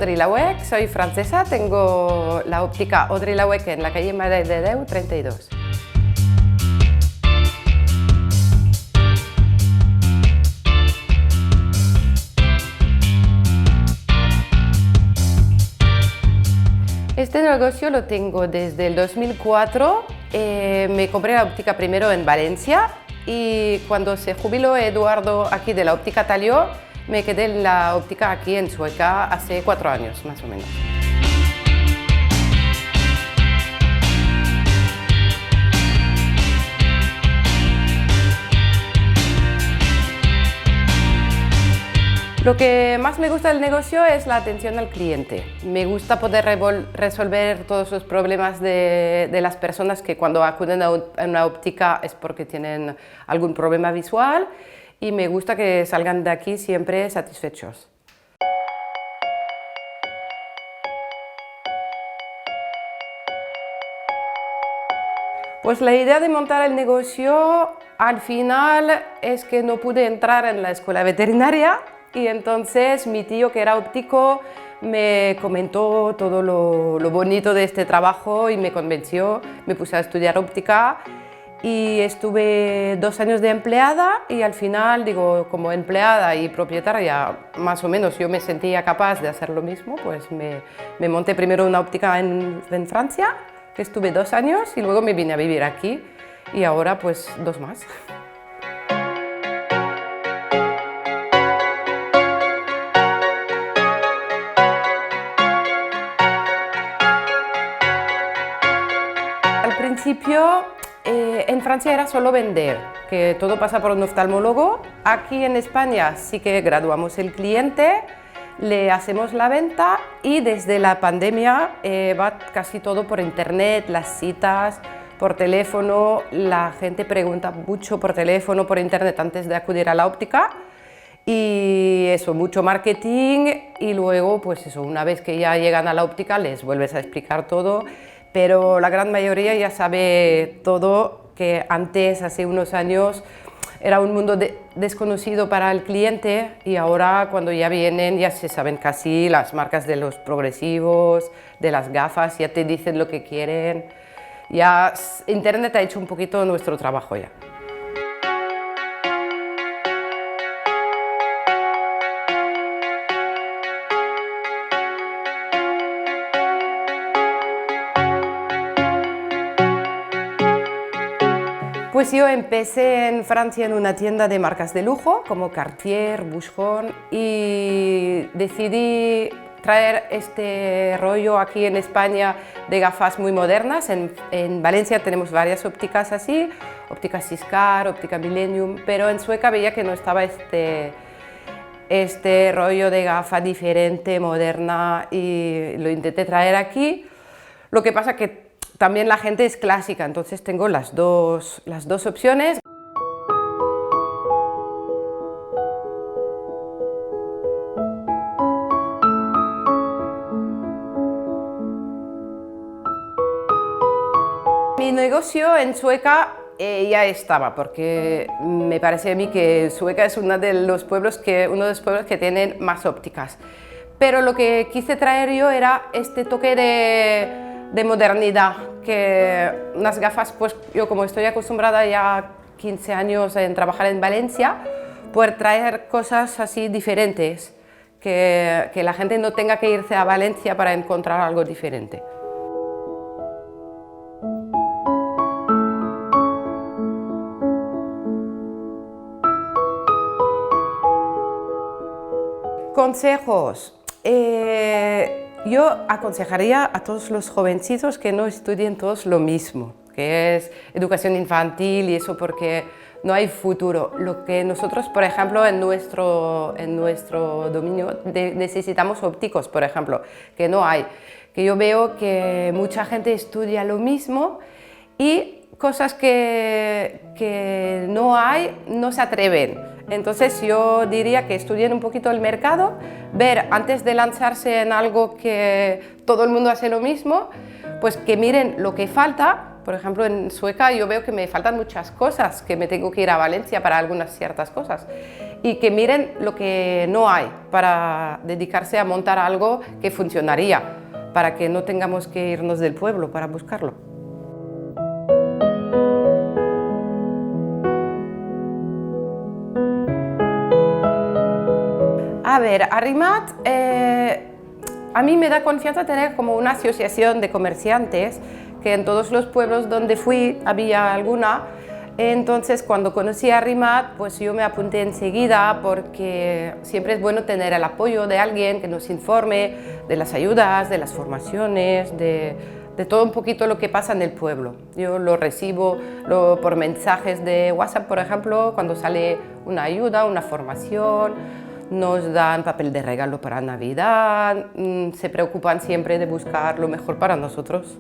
Audrey Lawek, soy francesa, tengo la óptica Audrey Lawek en la calle Mare de Déu 32. Este negocio lo tengo desde el 2004, me compré la óptica primero en Valencia y cuando se jubiló Eduardo aquí de la óptica Talió, me quedé en la óptica aquí en Sueca hace 4 años más o menos. Lo que más me gusta del negocio es la atención al cliente. Me gusta poder resolver todos los problemas de las personas que cuando acuden a una óptica es porque tienen algún problema visual y me gusta que salgan de aquí siempre satisfechos. Pues la idea de montar el negocio al final es que no pude entrar en la escuela veterinaria. Y entonces mi tío, que era óptico, me comentó todo lo bonito de este trabajo y me convenció, me puse a estudiar óptica y estuve 2 años de empleada y al final, digo, como empleada y propietaria, más o menos yo me sentía capaz de hacer lo mismo, pues me monté primero una óptica en Francia, que estuve 2 años y luego me vine a vivir aquí y ahora pues 2 más. Al principio en Francia era solo vender, que todo pasa por un oftalmólogo. Aquí en España sí que graduamos el cliente, le hacemos la venta y desde la pandemia va casi todo por internet, las citas, por teléfono. La gente pregunta mucho por teléfono, por internet antes de acudir a la óptica. Y eso, mucho marketing y luego, pues eso, una vez que ya llegan a la óptica les vuelves a explicar todo. Pero la gran mayoría ya sabe todo, que antes, hace unos años, era un mundo desconocido para el cliente y ahora cuando ya vienen ya se saben casi las marcas de los progresivos, de las gafas, ya te dicen lo que quieren. Ya Internet ha hecho un poquito nuestro trabajo ya. Pues yo empecé en Francia en una tienda de marcas de lujo como Cartier, Boucheron y decidí traer este rollo aquí en España de gafas muy modernas. En Valencia tenemos varias ópticas así, óptica Siscar, óptica Millennium, pero en Sueca veía que no estaba este rollo de gafa diferente, moderna y lo intenté traer aquí. Lo que pasa que también la gente es clásica, entonces tengo las dos opciones. Mi negocio en Sueca ya estaba, porque me parece a mí que Sueca es uno de los pueblos que tienen más ópticas. Pero lo que quise traer yo era este toque de modernidad, que unas gafas, pues yo como estoy acostumbrada ya 15 años en trabajar en Valencia, poder traer cosas así diferentes, que la gente no tenga que irse a Valencia para encontrar algo diferente. Consejos. Yo aconsejaría a todos los jovencitos que no estudien todos lo mismo, que es educación infantil y eso, porque no hay futuro. Lo que nosotros, por ejemplo, en nuestro dominio necesitamos ópticos, por ejemplo, que no hay. Que yo veo que mucha gente estudia lo mismo y cosas que no hay, no se atreven. Entonces yo diría que estudien un poquito el mercado, ver antes de lanzarse en algo que todo el mundo hace lo mismo, pues que miren lo que falta. Por ejemplo, en Sueca yo veo que me faltan muchas cosas, que me tengo que ir a Valencia para algunas ciertas cosas. Y que miren lo que no hay para dedicarse a montar algo que funcionaría, para que no tengamos que irnos del pueblo para buscarlo. A ver, Arrimat, a mí me da confianza tener como una asociación de comerciantes, que en todos los pueblos donde fui había alguna. Entonces, cuando conocí a Arrimat, pues yo me apunté enseguida porque siempre es bueno tener el apoyo de alguien que nos informe de las ayudas, de las formaciones, de todo un poquito lo que pasa en el pueblo. Yo lo recibo por mensajes de WhatsApp, por ejemplo, cuando sale una ayuda, una formación. Nos dan papel de regalo para Navidad, se preocupan siempre de buscar lo mejor para nosotros.